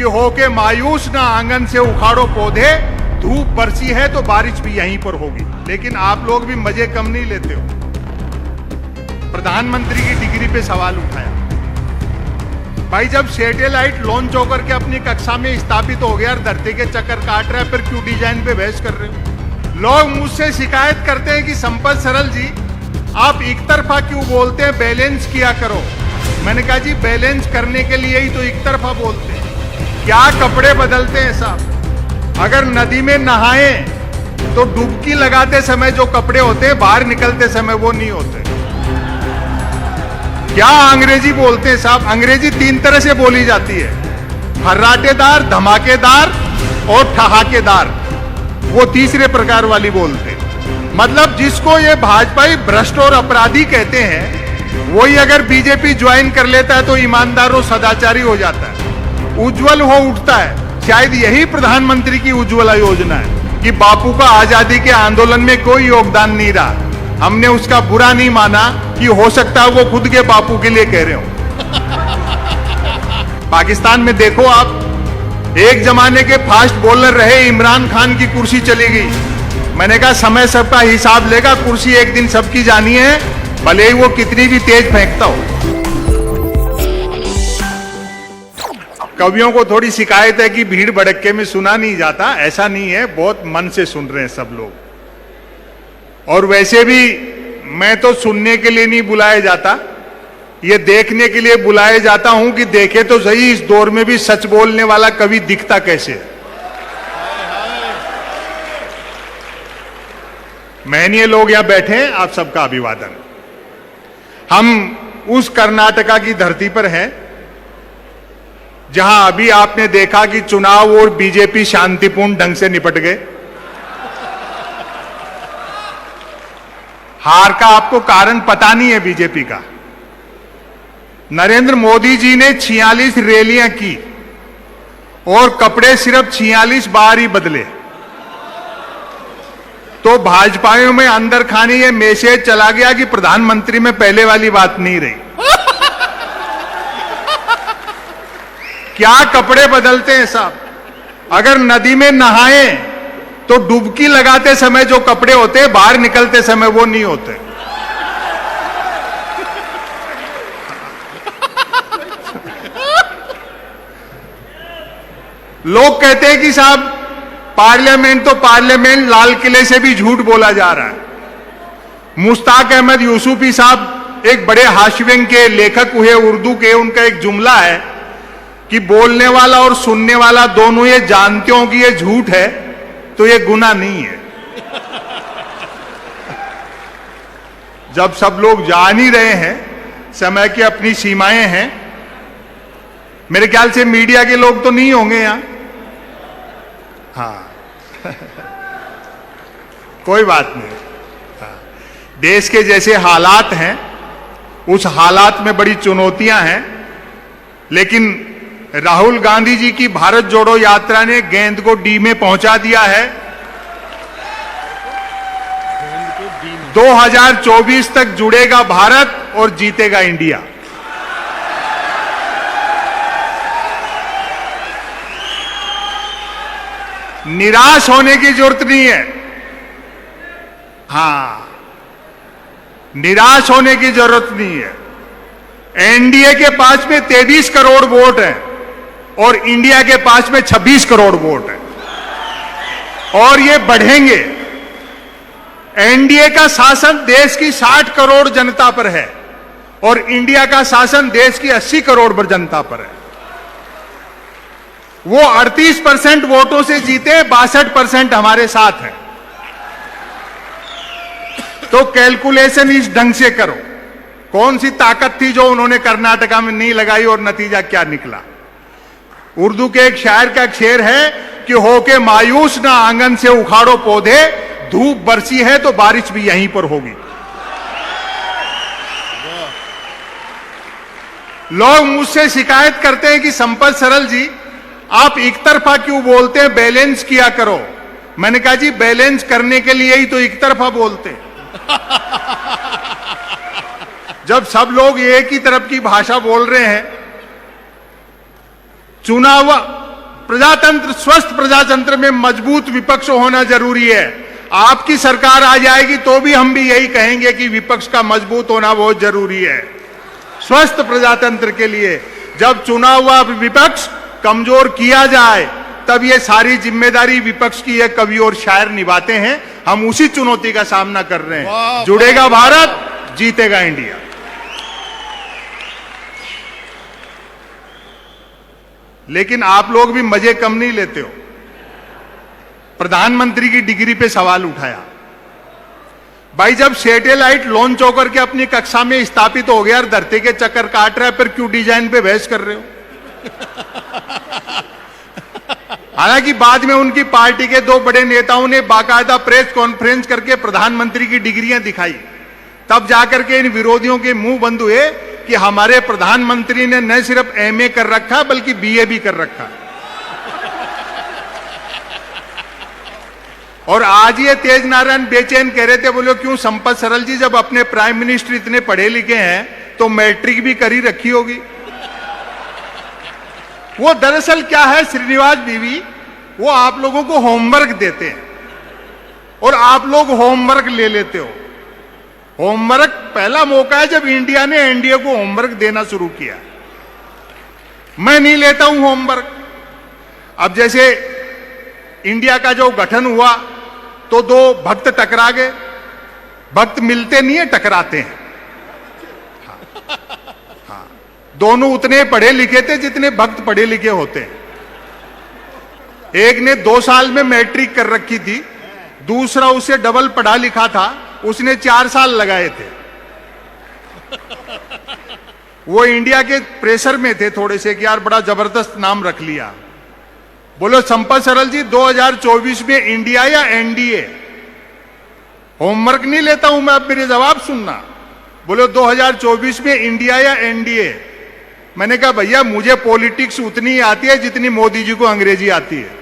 कि होके मायूस ना आंगन से उखाड़ो पौधे, धूप बरसी है तो बारिश भी यहीं पर होगी। लेकिन आप लोग भी मजे कम नहीं लेते हो। प्रधानमंत्री की डिग्री पे सवाल उठाया। भाई जब सैटेलाइट लॉन्च होकर के अपनी कक्षा में स्थापित हो गया और धरती के चक्कर काट रहा है, फिर क्यों डिजाइन पे बहस कर रहे हो? लोग मुझसे शिकायत करते हैं कि संपत सरल जी आप एक तरफा क्यों बोलते हैं, बैलेंस किया करो। मैंने कहा जी बैलेंस करने के लिए ही तो एक तरफा बोलते हैं। क्या कपड़े बदलते हैं साहब? अगर नदी में नहाए तो डुबकी लगाते समय जो कपड़े होते हैं बाहर निकलते समय वो नहीं होते। क्या अंग्रेजी बोलते हैं साहब? अंग्रेजी 3 तरह से बोली जाती है, फर्राटेदार, धमाकेदार और ठहाकेदार। वो तीसरे प्रकार वाली बोलते हैं। मतलब जिसको ये भाजपाई भ्रष्ट और अपराधी कहते हैं, वही अगर बीजेपी ज्वाइन कर लेता है तो ईमानदार और सदाचारी हो जाता है, उज्जवल हो उठता है। शायद यही प्रधानमंत्री की उज्ज्वला योजना है कि बापू का आजादी के आंदोलन में कोई योगदान नहीं रहा, हमने उसका बुरा नहीं माना कि हो सकता है वो खुद के बापू के लिए कह रहे हो। पाकिस्तान में देखो आप, एक जमाने के फास्ट बॉलर रहे इमरान खान की कुर्सी चली गई। मैंने कहा समय सबका हिसाब लेगा, कुर्सी एक दिन सबकी जानी है, भले ही वो कितनी भी तेज फेंकता हो। कवियों को थोड़ी शिकायत है कि भीड़ भड़क्के में सुना नहीं जाता। ऐसा नहीं है, बहुत मन से सुन रहे हैं सब लोग। और वैसे भी मैं तो सुनने के लिए नहीं बुलाया जाता, ये देखने के लिए बुलाया जाता हूं कि देखे तो सही इस दौर में भी सच बोलने वाला कवि दिखता कैसे है। महनीय लोग यहां बैठे हैं, आप सबका अभिवादन। हम उस कर्नाटका की धरती पर हैं जहां अभी आपने देखा कि चुनाव और बीजेपी शांतिपूर्ण ढंग से निपट गए। हार का आपको कारण पता नहीं है बीजेपी का। नरेंद्र मोदी जी ने 46 रैलियां की और कपड़े सिर्फ 46 बार ही बदले। तो भाजपाइयों में अंदर खाने ये मैसेज चला गया कि प्रधानमंत्री में पहले वाली बात नहीं रही। क्या कपड़े बदलते हैं साहब? अगर नदी में नहाए तो डुबकी लगाते समय जो कपड़े होते हैं बाहर निकलते समय वो नहीं होते। लोग कहते हैं कि साहब पार्लियामेंट तो पार्लियामेंट, लाल किले से भी झूठ बोला जा रहा है। मुश्ताक अहमद यूसुफी साहब एक बड़े हास्यव्यंग के लेखक हुए उर्दू के, उनका एक जुमला है कि बोलने वाला और सुनने वाला दोनों ये जानते हो कि ये झूठ है तो ये गुनाह नहीं है। जब सब लोग जान ही रहे हैं समय की अपनी सीमाएं हैं, मेरे ख्याल से मीडिया के लोग तो नहीं होंगे यहां। हाँ कोई बात नहीं। हाँ। देश के जैसे हालात हैं, उस हालात में बड़ी चुनौतियां हैं, लेकिन राहुल गांधी जी की भारत जोड़ो यात्रा ने गेंद को डी में पहुंचा दिया है। 2024 तक जुड़ेगा भारत और जीतेगा इंडिया। निराश होने की जरूरत नहीं है। हां, निराश होने की जरूरत नहीं है। एनडीए के पास में 23 करोड़ वोट हैं और इंडिया के पास में 26 करोड़ वोट हैं और ये बढ़ेंगे। एनडीए का शासन देश की 60 करोड़ जनता पर है और इंडिया का शासन देश की 80 करोड़ पर जनता पर है। वो 38% वोटों से जीते, 62% हमारे साथ हैं। तो कैलकुलेशन इस ढंग से करो, कौन सी ताकत थी जो उन्होंने कर्नाटका में नहीं लगाई और नतीजा क्या निकला। उर्दू के एक शायर का शेर है कि होके मायूस ना आंगन से उखाड़ो पौधे, धूप बरसी है तो बारिश भी यहीं पर होगी। लोग मुझसे शिकायत करते हैं कि संपत सरल जी आप एक तरफा क्यों बोलते हैं, बैलेंस किया करो। मैंने कहा जी बैलेंस करने के लिए ही तो एक तरफा बोलते हैं। जब सब लोग एक ही तरफ की भाषा बोल रहे हैं, चुना हुआ प्रजातंत्र, स्वस्थ प्रजातंत्र में मजबूत विपक्ष होना जरूरी है। आपकी सरकार आ जाएगी तो भी हम भी यही कहेंगे कि विपक्ष का मजबूत होना बहुत जरूरी है स्वस्थ प्रजातंत्र के लिए। जब चुना हुआ विपक्ष कमजोर किया जाए तब ये सारी जिम्मेदारी विपक्ष की एक कवि और शायर निभाते हैं। हम उसी चुनौती का सामना कर रहे हैं। जुड़ेगा भारत, जीतेगा इंडिया। लेकिन आप लोग भी मजे कम नहीं लेते हो। प्रधानमंत्री की डिग्री पे सवाल उठाया। भाई जब सैटेलाइट लॉन्च होकर के अपनी कक्षा में स्थापित हो गया और धरती के चक्कर काट रहा है, फिर क्यों डिजाइन पे बहस कर रहे हो? हालांकि बाद में उनकी पार्टी के दो बड़े नेताओं ने बाकायदा प्रेस कॉन्फ्रेंस करके प्रधानमंत्री की डिग्रियां दिखाई। तब जाकर के इन विरोधियों के मुंह बंद हुए कि हमारे प्रधानमंत्री ने न सिर्फ एमए कर रखा बल्कि बीए भी कर रखा। और आज ये तेज नारायण बेचैन कह रहे थे, बोले क्यों संपत सरल जी, जब अपने प्राइम मिनिस्टर इतने पढ़े लिखे हैं तो मैट्रिक भी करी रखी होगी। वो दरअसल क्या है श्रीनिवास बीवी, वो आप लोगों को होमवर्क देते हैं और आप लोग होमवर्क ले लेते हो। होमवर्क पहला मौका है जब इंडिया ने एनडीए को होमवर्क देना शुरू किया। मैं नहीं लेता हूं होमवर्क। अब जैसे इंडिया का जो गठन हुआ तो दो भक्त टकरा गए। भक्त मिलते नहीं है, टकराते हैं। हाँ, दोनों उतने पढ़े लिखे थे जितने भक्त पढ़े लिखे होते हैं। एक ने 2 साल में मैट्रिक कर रखी थी, दूसरा उससे डबल पढ़ा लिखा था, उसने 4 साल लगाए थे। वो इंडिया के प्रेशर में थे थोड़े से कि यार बड़ा जबरदस्त नाम रख लिया। बोलो संपत सरल जी 2024 में इंडिया या एनडीए? होमवर्क नहीं लेता हूं मैं, अब मेरे जवाब सुनना। बोलो 2024 में इंडिया या एनडीए? मैंने कहा भैया मुझे पॉलिटिक्स उतनी ही आती है जितनी मोदी जी को अंग्रेजी आती है।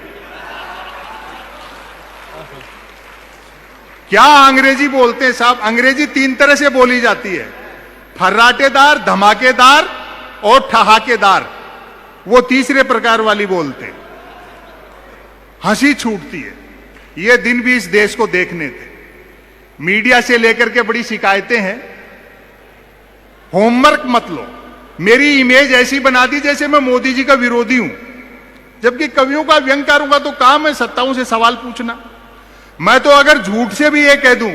क्या अंग्रेजी बोलते हैं साहब? अंग्रेजी 3 तरह से बोली जाती है, फर्राटेदार, धमाकेदार और ठहाकेदार। वो तीसरे प्रकार वाली बोलते हैं। हंसी छूटती है। ये दिन भी इस देश को देखने थे। मीडिया से लेकर के बड़ी शिकायतें हैं। होमवर्क मत लो। मेरी इमेज ऐसी बना दी जैसे मैं मोदी जी का विरोधी हूं, जबकि कवियों का व्यंग करूंगा तो काम है सत्ताओं से सवाल पूछना। मैं तो अगर झूठ से भी ये कह दूं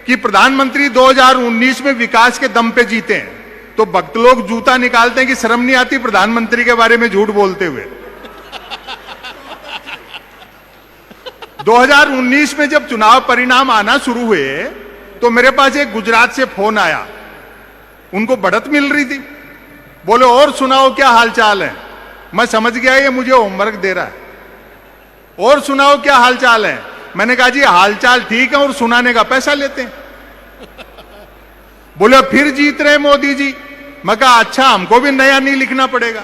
कि प्रधानमंत्री 2019 में विकास के दम पे जीते हैं तो भक्त लोग जूता निकालते हैं कि शर्म नहीं आती प्रधानमंत्री के बारे में झूठ बोलते हुए। 2019 में जब चुनाव परिणाम आना शुरू हुए तो मेरे पास एक गुजरात से फोन आया। उनको बढ़त मिल रही थी। बोले और सुनाओ क्या हालचाल है? मैं समझ गया ये मुझे होमवर्क दे रहा है। और सुनाओ क्या हालचाल है? मैंने कहा जी हालचाल ठीक है और सुनाने का पैसा लेते हैं। बोले फिर जीत रहे मोदी जी। मैं कहा अच्छा हमको भी नया नहीं लिखना पड़ेगा।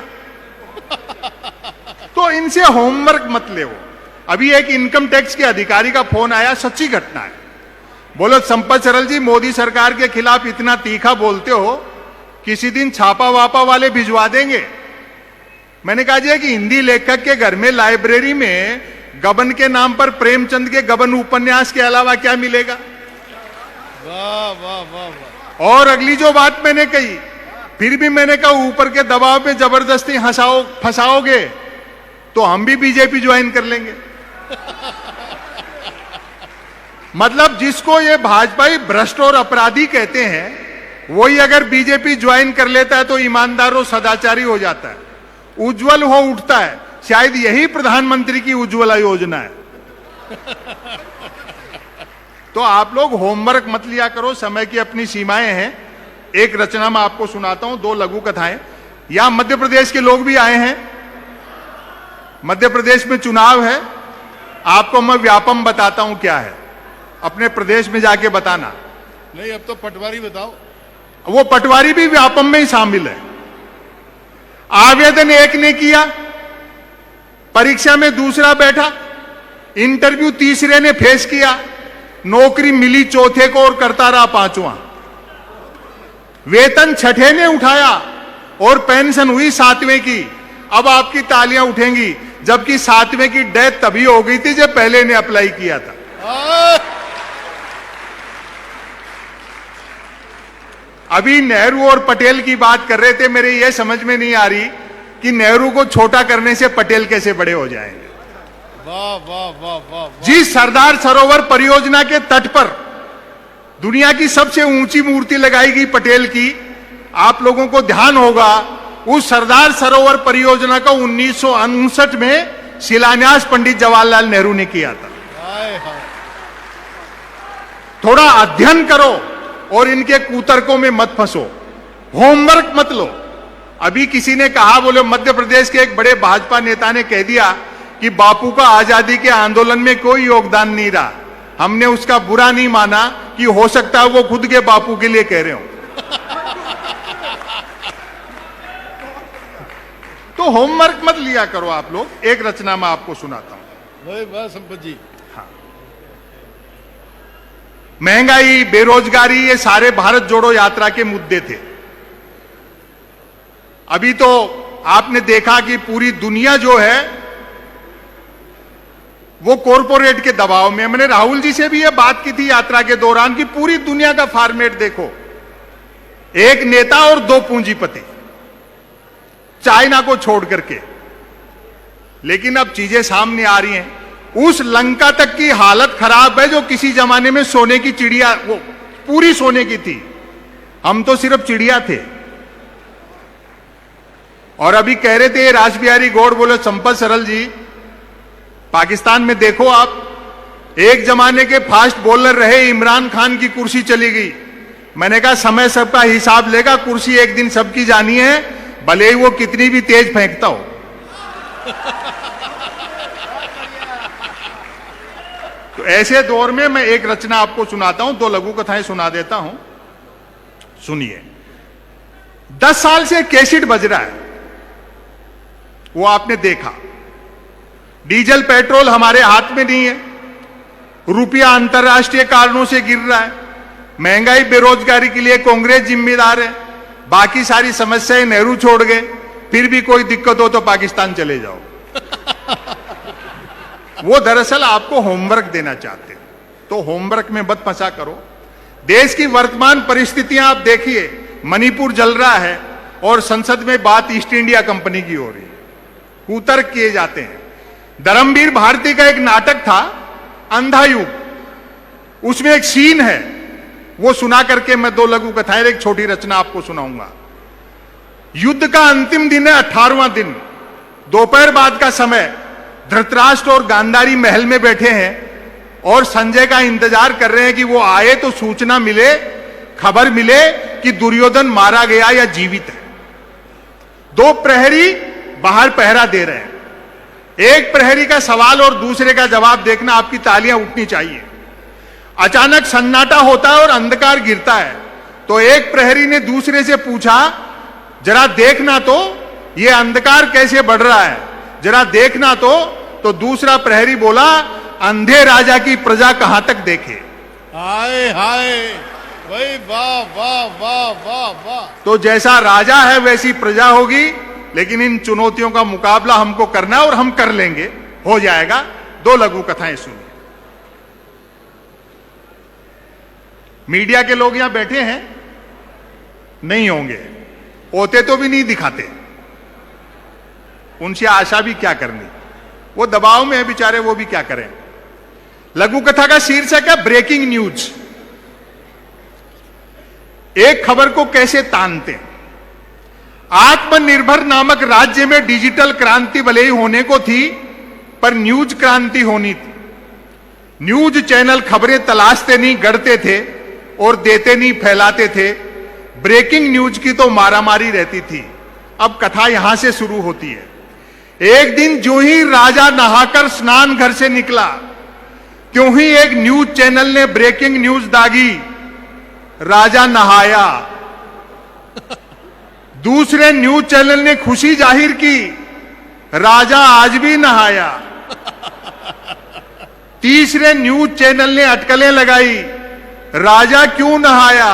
तो इनसे होमवर्क मत ले। अभी एक इनकम टैक्स के अधिकारी का फोन आया, सच्ची घटना है। बोलो संपत सरल जी मोदी सरकार के खिलाफ इतना तीखा बोलते हो, किसी दिन छापा वापा वाले भिजवा देंगे। मैंने कहा जी कि हिंदी लेखक के घर में लाइब्रेरी में गबन के नाम पर प्रेमचंद के गबन उपन्यास के अलावा क्या मिलेगा? वाह वाह वाह वाह। और अगली जो बात मैंने कही, फिर भी मैंने कहा ऊपर के दबाव में जबरदस्ती फंसाओगे तो हम भी बीजेपी ज्वाइन कर लेंगे। मतलब जिसको ये भाजपाई भ्रष्ट और अपराधी कहते हैं वही अगर बीजेपी ज्वाइन कर लेता है तो ईमानदार और सदाचारी हो जाता है, उज्जवल हो उठता है। शायद यही प्रधानमंत्री की उज्ज्वला योजना है। तो आप लोग होमवर्क मत लिया करो, समय की अपनी सीमाएं हैं। एक रचना मैं आपको सुनाता हूं, 2 लघु कथाएं। यहां मध्य प्रदेश के लोग भी आए हैं। मध्य प्रदेश में चुनाव है। आपको मैं व्यापम बताता हूं क्या है, अपने प्रदेश में जाके बताना। नहीं अब तो पटवारी बताओ। वो पटवारी भी व्यापम में ही शामिल है। आवेदन एक ने किया, परीक्षा में दूसरा बैठा, इंटरव्यू तीसरे ने फेस किया, नौकरी मिली चौथे को और करता रहा 5वां। वेतन छठे ने उठाया और पेंशन हुई 7वें की। अब आपकी तालियां उठेंगी, जबकि 7वें की डेथ तभी हो गई थी जब पहले ने अप्लाई किया था। अभी नेहरू और पटेल की बात कर रहे थे, मेरे यह समझ में नहीं आ रही कि नेहरू को छोटा करने से पटेल कैसे बड़े हो जाएंगे। वाह वाह वाह वाह। जिस सरदार सरोवर परियोजना के तट पर दुनिया की सबसे ऊंची मूर्ति लगाई गई पटेल की, आप लोगों को ध्यान होगा उस सरदार सरोवर परियोजना का 1959 में शिलान्यास पंडित जवाहरलाल नेहरू ने किया था। हाय हाय। थोड़ा अध्ययन करो और इनके कुतर्कों में मत फंसो, होमवर्क मत लो। अभी किसी ने कहा, बोले मध्य प्रदेश के एक बड़े भाजपा नेता ने कह दिया कि बापू का आजादी के आंदोलन में कोई योगदान नहीं रहा। हमने उसका बुरा नहीं माना कि हो सकता है वो खुद के बापू के लिए कह रहे हो। तो होमवर्क मत लिया करो आप लोग। एक रचना मैं आपको सुनाता हूं। भाई वाह संपत जी। महंगाई, बेरोजगारी, ये सारे भारत जोड़ो यात्रा के मुद्दे थे। अभी तो आपने देखा कि पूरी दुनिया जो है वो कॉरपोरेट के दबाव में। मैंने राहुल जी से भी यह बात की थी यात्रा के दौरान कि पूरी दुनिया का फॉर्मेट देखो, एक नेता और दो पूंजीपति, चाइना को छोड़ करके। लेकिन अब चीजें सामने आ रही हैं। उस लंका तक की हालत खराब है जो किसी जमाने में सोने की चिड़िया, वो पूरी सोने की थी, हम तो सिर्फ चिड़िया थे। और अभी कह रहे थे रासबिहारी गौड़, बोले संपत सरल जी, पाकिस्तान में देखो आप, एक जमाने के फास्ट बॉलर रहे इमरान खान की कुर्सी चली गई। मैंने कहा समय सबका हिसाब लेगा, कुर्सी एक दिन सबकी जानी है, भले ही वो कितनी भी तेज फेंकता हो। तो ऐसे दौर में मैं एक रचना आपको सुनाता हूं, दो लघु कथाएं सुना देता हूं, सुनिए। 10 साल से कैसेट बज रहा है, वो आपने देखा। डीजल पेट्रोल हमारे हाथ में नहीं है, रुपया अंतर्राष्ट्रीय कारणों से गिर रहा है, महंगाई बेरोजगारी के लिए कांग्रेस जिम्मेदार है, बाकी सारी समस्याएं नेहरू छोड़ गए, फिर भी कोई दिक्कत हो तो पाकिस्तान चले जाओ। वो दरअसल आपको होमवर्क देना चाहते हैं, तो होमवर्क में मत फंसा करो। देश की वर्तमान परिस्थितियां आप देखिए, मणिपुर जल रहा है और संसद में बात ईस्ट इंडिया कंपनी की हो रही है, कुतर्क किए जाते हैं। धर्मवीर भारती का एक नाटक था अंधा युग, उसमें एक सीन है, वो सुना करके मैं दो लघु कथाएं, एक छोटी रचना आपको सुनाऊंगा। युद्ध का अंतिम दिन है, 18वां दिन, दोपहर बाद का समय। धृतराष्ट्र और गांधारी महल में बैठे हैं और संजय का इंतजार कर रहे हैं कि वो आए तो सूचना मिले, खबर मिले कि दुर्योधन मारा गया या जीवित है। दो प्रहरी बाहर पहरा दे रहे हैं। एक प्रहरी का सवाल और दूसरे का जवाब देखना आपकी तालियां उठनी चाहिए। अचानक सन्नाटा होता है और अंधकार गिरता है, तो एक प्रहरी ने दूसरे से पूछा, जरा देखना तो ये अंधकार कैसे बढ़ रहा है, जरा देखना तो दूसरा प्रहरी बोला, अंधे राजा की प्रजा कहां तक देखे। हाय हाय भाई वाह वाह वाह वाह वाह। तो जैसा राजा है वैसी प्रजा होगी, लेकिन इन चुनौतियों का मुकाबला हमको करना है और हम कर लेंगे, हो जाएगा। दो लघु कथाएं सुनिए। मीडिया के लोग यहां बैठे हैं, नहीं होंगे, होते तो भी नहीं दिखाते, उनसे आशा भी क्या करनी, वो दबाव में है बेचारे, वो भी क्या करें। लघु कथा का शीर्षक है ब्रेकिंग न्यूज। एक खबर को कैसे तानते हैं। आत्मनिर्भर नामक राज्य में डिजिटल क्रांति भले ही होने को थी, पर न्यूज क्रांति होनी थी। न्यूज चैनल खबरें तलाशते नहीं, गढ़ते थे और देते नहीं, फैलाते थे। ब्रेकिंग न्यूज की तो मारामारी रहती थी। अब कथा यहां से शुरू होती है। एक दिन जो ही राजा नहाकर स्नान घर से निकला, त्यों ही एक न्यूज चैनल ने ब्रेकिंग न्यूज दागी, राजा नहाया। दूसरे न्यूज चैनल ने खुशी जाहिर की, राजा आज भी नहाया। तीसरे न्यूज चैनल ने अटकलें लगाई, राजा क्यों नहाया।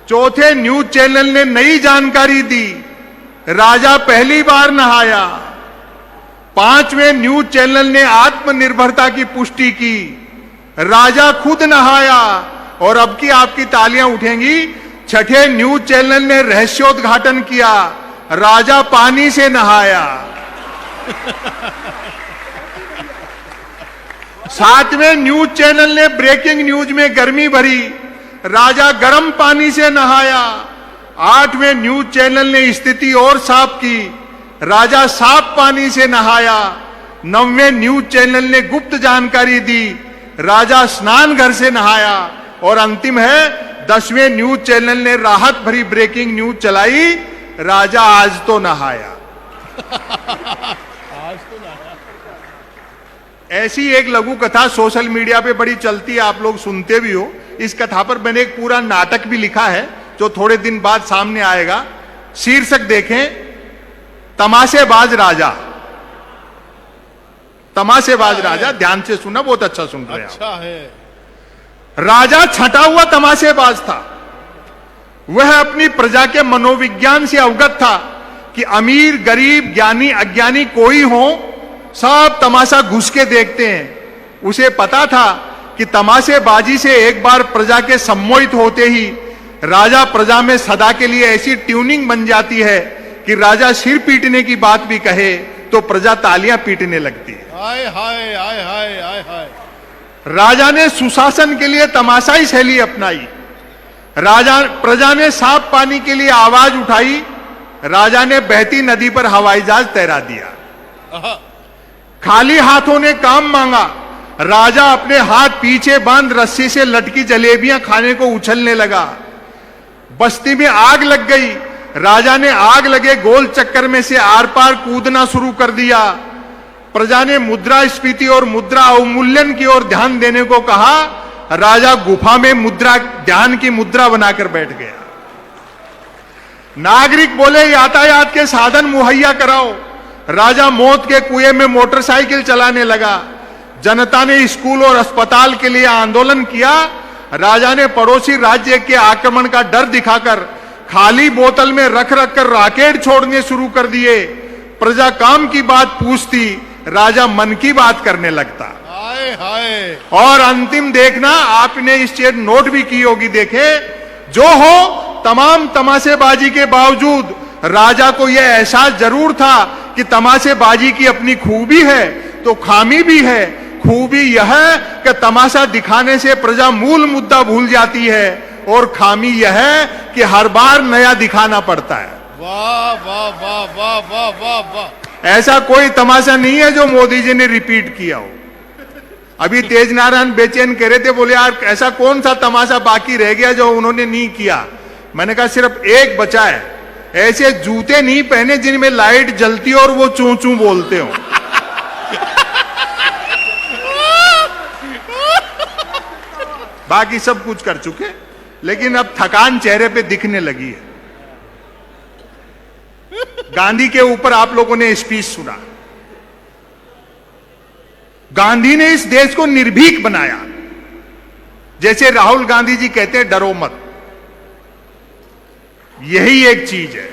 चौथे न्यूज चैनल ने नई जानकारी दी, राजा पहली बार नहाया। 5वें न्यूज चैनल ने आत्मनिर्भरता की पुष्टि की, राजा खुद नहाया। और अब की आपकी तालियां उठेंगी। 6ठे न्यूज चैनल ने रहस्योद्घाटन किया, राजा पानी से नहाया। 7वें न्यूज चैनल ने ब्रेकिंग न्यूज में गर्मी भरी, राजा गर्म पानी से नहाया। 8वें न्यूज चैनल ने स्थिति और साफ की, राजा साफ पानी से नहाया। 9वें न्यूज चैनल ने गुप्त जानकारी दी, राजा स्नान घर से नहाया। और अंतिम है 10वें न्यूज चैनल ने राहत भरी ब्रेकिंग न्यूज चलाई, राजा आज तो नहाया। ऐसी एक लघु कथा सोशल मीडिया पे बड़ी चलती है, आप लोग सुनते भी हो। इस कथा पर मैंने एक पूरा नाटक भी लिखा है जो थोड़े दिन बाद सामने आएगा। शीर्षक देखें, तमाशेबाज राजा। तमाशेबाज राजा, ध्यान से सुना, बहुत अच्छा सुन रहे हैं। अच्छा है। राजा छटा हुआ तमाशेबाज था। वह अपनी प्रजा के मनोविज्ञान से अवगत था कि अमीर गरीब ज्ञानी अज्ञानी कोई हो, सब तमाशा घुस के देखते हैं। उसे पता था कि तमाशेबाजी से एक बार प्रजा के सम्मोहित होते ही राजा प्रजा में सदा के लिए ऐसी ट्यूनिंग बन जाती है कि राजा सिर पीटने की बात भी कहे तो प्रजा तालियां पीटने लगती है। हाय हाय हाय हाय हाय हाय। राजा ने सुशासन के लिए तमाशाई शैली अपनाई। राजा प्रजा ने साफ पानी के लिए आवाज उठाई, राजा ने बहती नदी पर हवाई जहाज तैरा दिया। खाली हाथों ने काम मांगा, राजा अपने हाथ पीछे बांध रस्सी से लटकी जलेबियां खाने को उछलने लगा। बस्ती में आग लग गई, राजा ने आग लगे गोल चक्कर में से आर पार कूदना शुरू कर दिया। प्रजा ने मुद्रास्फीति और मुद्रा अवमूल्यन की ओर ध्यान देने को कहा, राजा गुफा में मुद्रा ध्यान की मुद्रा बनाकर बैठ गया। नागरिक बोले यातायात के साधन मुहैया कराओ, राजा मौत के कुएं में मोटरसाइकिल चलाने लगा। जनता ने स्कूल और अस्पताल के लिए आंदोलन किया, राजा ने पड़ोसी राज्य के आक्रमण का डर दिखाकर खाली बोतल में रख रख कर रॉकेट छोड़ने शुरू कर दिए। प्रजा काम की बात पूछती, राजा मन की बात करने लगता। हाय हाय। और अंतिम देखना, आपने इस चीज नोट भी की होगी, देखे जो हो तमाम तमाशेबाजी के बावजूद राजा को यह एहसास जरूर था कि तमाशेबाजी की अपनी खूबी है तो खामी भी है। खूबी यह है कि तमाशा दिखाने से प्रजा मूल मुद्दा भूल जाती है, और खामी यह है कि हर बार नया दिखाना पड़ता है। वाह वाह वाह वाह वाह वाह वाह। ऐसा कोई तमाशा नहीं है जो मोदी जी ने रिपीट किया हो। अभी तेज नारायण बेचैन कह रहे थे, बोले यार ऐसा कौन सा तमाशा बाकी रह गया जो उन्होंने नहीं किया। मैंने कहा सिर्फ एक बचा है, ऐसे जूते नहीं पहने जिनमें लाइट जलती हो और वो चू चू बोलते हो। बाकी सब कुछ कर चुके, लेकिन अब थकान चेहरे पे दिखने लगी है। गांधी के ऊपर आप लोगों ने स्पीच सुना। गांधी ने इस देश को निर्भीक बनाया। जैसे राहुल गांधी जी कहते हैं, डरो मत। यही एक चीज है,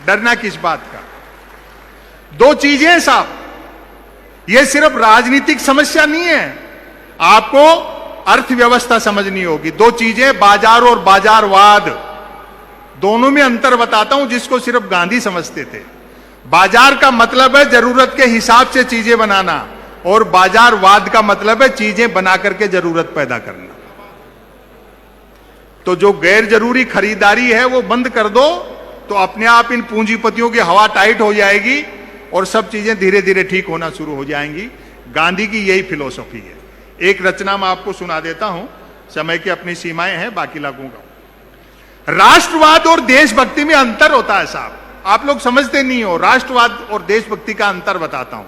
डरना किस बात का। दो चीजें साहब, यह सिर्फ राजनीतिक समस्या नहीं है, आपको अर्थव्यवस्था समझनी होगी। दो चीजें, बाजार और बाजारवाद, दोनों में अंतर बताता हूं जिसको सिर्फ गांधी समझते थे। बाजार का मतलब है जरूरत के हिसाब से चीजें बनाना, और बाजारवाद का मतलब है चीजें बना करके जरूरत पैदा करना। तो जो गैर जरूरी खरीदारी है वो बंद कर दो, तो अपने आप इन पूंजीपतियों की हवा टाइट हो जाएगी और सब चीजें धीरे धीरे ठीक होना शुरू हो जाएंगी। गांधी की यही फिलॉसफी है। एक रचना मैं आपको सुना देता हूं, समय की अपनी सीमाएं हैं, बाकी लागू का। राष्ट्रवाद और देशभक्ति में अंतर होता है साहब, आप लोग समझते नहीं हो। राष्ट्रवाद और देशभक्ति का अंतर बताता हूं।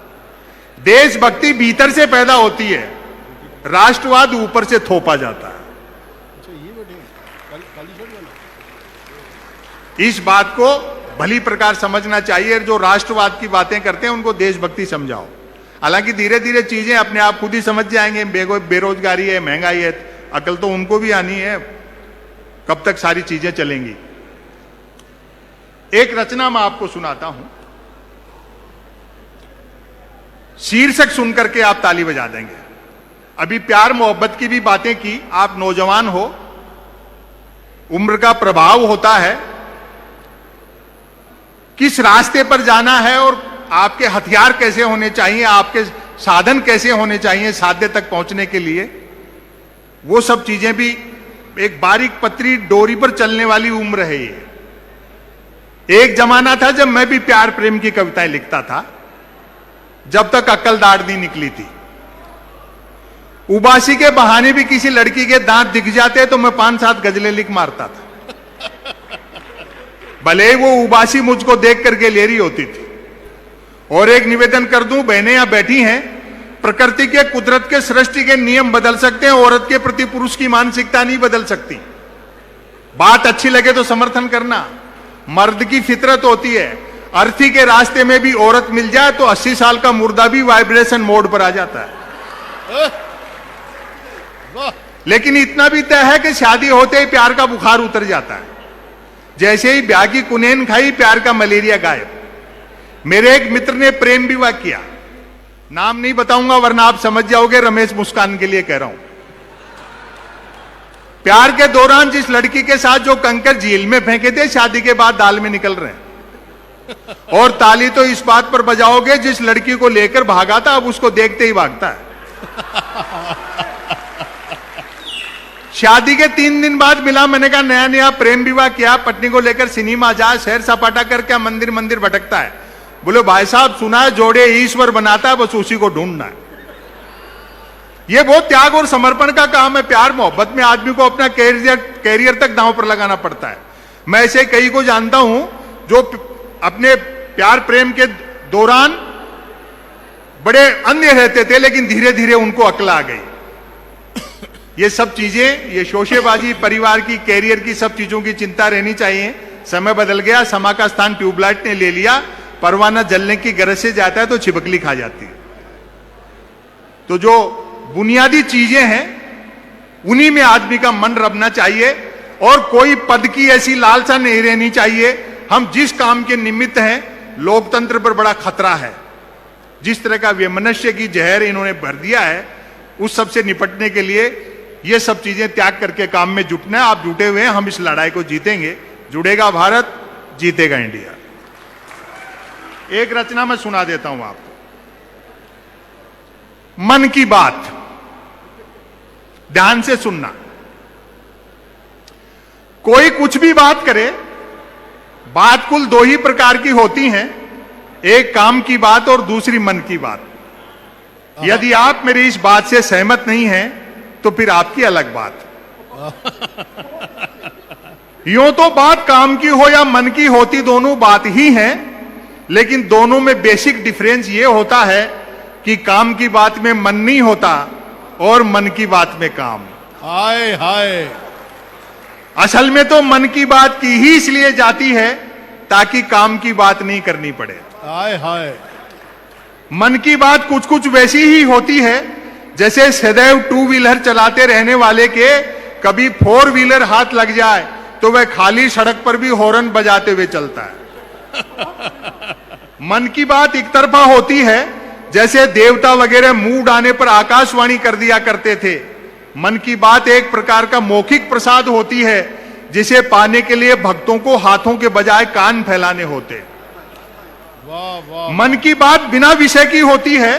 देशभक्ति भीतर से पैदा होती है, राष्ट्रवाद ऊपर से थोपा जाता है। इस बात को भली प्रकार समझना चाहिए। जो राष्ट्रवाद की बातें करते हैं उनको देशभक्ति समझाओ। हालांकि धीरे धीरे चीजें अपने आप खुद ही समझ जाएंगे। बेरोजगारी है, महंगाई है, अकल तो उनको भी आनी है। कब तक सारी चीजें चलेंगी। एक रचना मैं आपको सुनाता हूं, शीर्षक सुनकर के आप ताली बजा देंगे। अभी प्यार मोहब्बत की भी बातें की, आप नौजवान हो, उम्र का प्रभाव होता है, किस रास्ते पर जाना है और आपके हथियार कैसे होने चाहिए, आपके साधन कैसे होने चाहिए साध्य तक पहुंचने के लिए, वो सब चीजें भी एक बारीक पतरी डोरी पर चलने वाली उम्र है ये। एक जमाना था जब मैं भी प्यार प्रेम की कविताएं लिखता था, जब तक अक्ल दाढ़ नहीं निकली थी। उबासी के बहाने भी किसी लड़की के दांत दिख जाते तो मैं 5-7 गजलें लिख मारता था, भले ही वो उबासी मुझको देख करके ले रही होती थी। और एक निवेदन कर दूं, बहनें यहां बैठी हैं, प्रकृति के, कुदरत के, सृष्टि के नियम बदल सकते हैं, औरत के प्रति पुरुष की मानसिकता नहीं बदल सकती। बात अच्छी लगे तो समर्थन करना, मर्द की फितरत होती है। अर्थी के रास्ते में भी औरत मिल जाए तो 80 साल का मुर्दा भी वाइब्रेशन मोड पर आ जाता है। लेकिन इतना भी तय है कि शादी होते ही प्यार का बुखार उतर जाता है। जैसे ही ब्याह की कुनेन खाई, प्यार का मलेरिया गायब। मेरे एक मित्र ने प्रेम विवाह किया, नाम नहीं बताऊंगा वरना आप समझ जाओगे, रमेश मुस्कान के लिए कह रहा हूं। प्यार के दौरान जिस लड़की के साथ जो कंकर झील में फेंके थे, शादी के बाद दाल में निकल रहे हैं। और ताली तो इस बात पर बजाओगे, जिस लड़की को लेकर भागा था अब उसको देखते ही भागता है। शादी के 3 दिन बाद मिला, मैंने कहा नया नया प्रेम विवाह किया, पत्नी को लेकर सिनेमा जा, सैर सपाटा करके मंदिर मंदिर भटकता है। बोले भाई साहब सुना है जोड़े ईश्वर बनाता है, बस उसी को ढूंढना है। ये बहुत त्याग और समर्पण का काम है। प्यार मोहब्बत में आदमी को अपना कैरियर तक दांव पर लगाना पड़ता है। मैं ऐसे कई को जानता हूं जो अपने प्यार प्रेम के दौरान बड़े अन्य रहते थे, लेकिन धीरे धीरे उनको अक्ल आ गई। ये सब चीजें, ये शोशेबाजी, परिवार की, कैरियर की, सब चीजों की चिंता रहनी चाहिए। समय बदल गया, समा का स्थान ट्यूबलाइट ने ले लिया। परवाना जलने की गरज से जाता है तो छिपकली खा जाती है। तो जो बुनियादी चीजें हैं उन्हीं में आदमी का मन रमना चाहिए, और कोई पद की ऐसी लालसा नहीं रहनी चाहिए। हम जिस काम के निमित्त हैं, लोकतंत्र पर बड़ा खतरा है। जिस तरह का वैमनस्य की जहर इन्होंने भर दिया है, उस सब से निपटने के लिए ये सब चीजें त्याग करके काम में जुटना है। आप जुटे हुए हैं, हम इस लड़ाई को जीतेंगे। जुड़ेगा भारत, जीतेगा इंडिया। एक रचना मैं सुना देता हूं आपको, मन की बात, ध्यान से सुनना। कोई कुछ भी बात करे, बात कुल 2 ही प्रकार की होती हैं, एक काम की बात और दूसरी मन की बात। यदि आप मेरी इस बात से सहमत नहीं हैं तो फिर आपकी अलग बात। यूं तो बात काम की हो या मन की होती, दोनों बात ही हैं, लेकिन दोनों में बेसिक डिफरेंस यह होता है कि काम की बात में मन नहीं होता और मन की बात में काम। हाय हाय। असल में तो मन की बात की ही इसलिए जाती है ताकि काम की बात नहीं करनी पड़े। हाय हाय। मन की बात कुछ कुछ वैसी ही होती है जैसे सदैव 2 व्हीलर चलाते रहने वाले के कभी 4 व्हीलर हाथ लग जाए तो वह खाली सड़क पर भी हॉर्न बजाते हुए चलता है। मन की बात एक तरफा होती है, जैसे देवता वगैरह मुंह उड़ाने पर आकाशवाणी कर दिया करते थे। मन की बात एक प्रकार का मौखिक प्रसाद होती है, जिसे पाने के लिए भक्तों को हाथों के बजाय कान फैलाने होते। वाह वाह। मन की बात बिना विषय की होती है,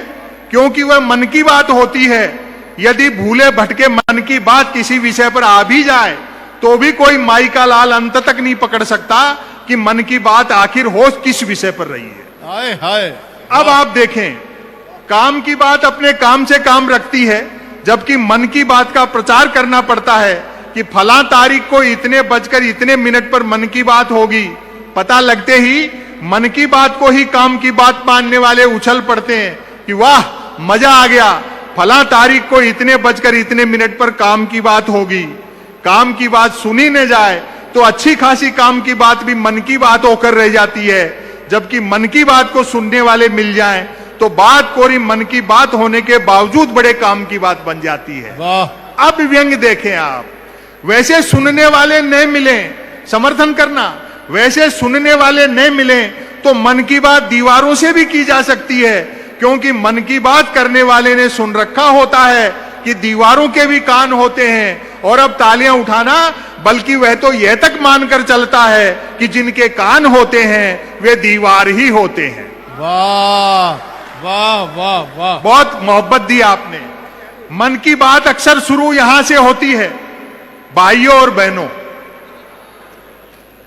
क्योंकि वह मन की बात होती है। यदि भूले भटके मन की बात किसी विषय पर आ भी जाए तो भी कोई माई का लाल अंत तक नहीं पकड़ सकता कि मन की बात आखिर हो किस विषय पर रही है। हाय हाय। अब आप देखें, काम की बात अपने काम से काम रखती है, जबकि मन की बात का प्रचार करना पड़ता है कि फला तारीख को इतने बजकर इतने मिनट पर मन की बात होगी। पता लगते ही मन की बात को ही काम की बात मानने वाले उछल पड़ते हैं कि वाह मजा आ गया, फला तारीख को इतने बजकर इतने मिनट पर काम की बात होगी। काम की बात सुनी न जाए तो अच्छी खासी काम की बात भी मन की बात होकर रह जाती है, जबकि मन की बात को सुनने वाले मिल जाएं तो बात कोरी मन की बात होने के बावजूद बड़े काम की बात बन जाती है। वाह। अब व्यंग देखें आप, वैसे सुनने वाले न मिले समर्थन करना, वैसे सुनने वाले नहीं मिले तो मन की बात दीवारों से भी की जा सकती है, क्योंकि मन की बात करने वाले ने सुन रखा होता है कि दीवारों के भी कान होते हैं। और अब तालियां उठाना, बल्कि वह तो यह तक मानकर चलता है कि जिनके कान होते हैं वे दीवार ही होते हैं। वाह वाह वाह वाह, बहुत मोहब्बत दी आपने। मन की बात अक्सर शुरू यहां से होती है, भाइयों और बहनों।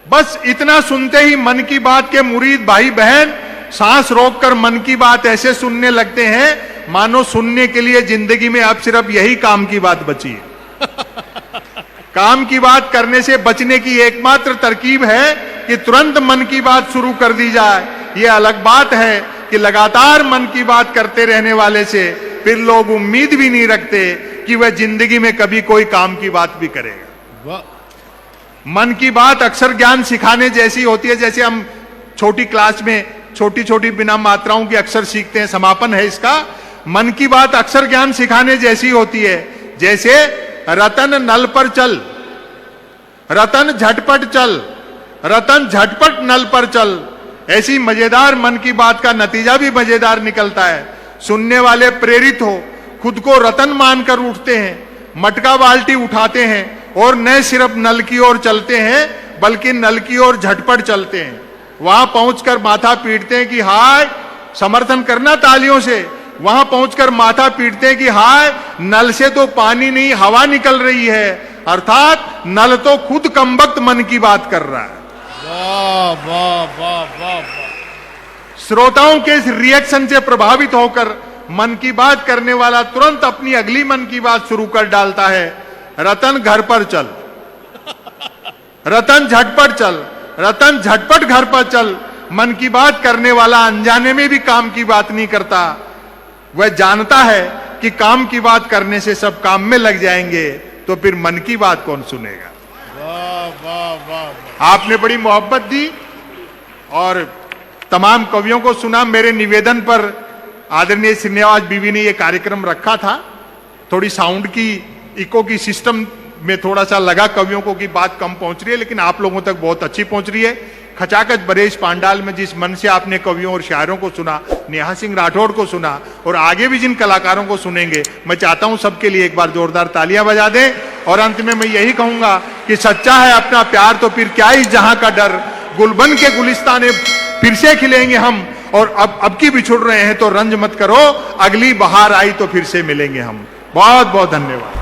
बस इतना सुनते ही मन की बात के मुरीद भाई बहन सांस रोककर मन की बात ऐसे सुनने लगते हैं मानो सुनने के लिए जिंदगी में अब सिर्फ यही काम की बात बची है। काम की बात करने से बचने की एकमात्र तरकीब है कि तुरंत मन की बात शुरू कर दी जाए। यह अलग बात है कि लगातार मन की बात करते रहने वाले से फिर लोग उम्मीद भी नहीं रखते कि वह जिंदगी में कभी कोई काम की बात भी करेगा। वाह, मन की बात अक्सर ज्ञान सिखाने जैसी होती है। जैसे हम छोटी क्लास में छोटी छोटी बिना मात्राओं की अक्सर सीखते हैं, समापन है इसका। मन की बात अक्सर ज्ञान सिखाने जैसी होती है। जैसे रतन नल पर चल, रतन झटपट चल, रतन झटपट नल पर चल। ऐसी मजेदार मन की बात का नतीजा भी मजेदार निकलता है। सुनने वाले प्रेरित हो, खुद को रतन मानकर उठते हैं, मटका बाल्टी उठाते हैं और न सिर्फ नल की ओर चलते हैं बल्कि नल की ओर झटपट चलते हैं। वहां पहुंचकर माथा पीटते हैं कि हाय, समर्थन करना तालियों से। वहां पहुंचकर माथा पीटते हैं कि हाय, नल से तो पानी नहीं हवा निकल रही है, अर्थात नल तो खुद कमबख्त मन की बात कर रहा है। वाह वाह वाह वाह वाह। श्रोताओं के इस रिएक्शन से प्रभावित होकर मन की बात करने वाला तुरंत अपनी अगली मन की बात शुरू कर डालता है। रतन घर पर चल, रतन झटपट चल, रतन झटपट घर पर चल। मन की बात करने वाला अनजाने में भी काम की बात नहीं करता। वह जानता है कि काम की बात करने से सब काम में लग जाएंगे, तो फिर मन की बात कौन सुनेगा। वाह वाह वाह। आपने बड़ी मोहब्बत दी और तमाम कवियों को सुना। मेरे निवेदन पर आदरणीय श्रीनिवास बीवी ने यह कार्यक्रम रखा था। थोड़ी साउंड की, इको की सिस्टम में थोड़ा सा लगा कवियों को कि बात कम पहुंच रही है, लेकिन आप लोगों तक बहुत अच्छी पहुंच रही है। खचाखच बरेश पांडाल में जिस मन से आपने कवियों और शायरों को सुना, नेहा सिंह राठौड़ को सुना और आगे भी जिन कलाकारों को सुनेंगे, मैं चाहता हूं सबके लिए एक बार जोरदार तालियां बजा दें। और अंत में मैं यही कहूंगा कि सच्चा है अपना प्यार तो फिर क्या इस जहां का डर। गुलबन के गुलिस्ताने फिर से खिलेंगे हम, और अब की बिछुड़ रहे हैं तो रंज मत करो, अगली बहार आई तो फिर से मिलेंगे हम। बहुत बहुत धन्यवाद।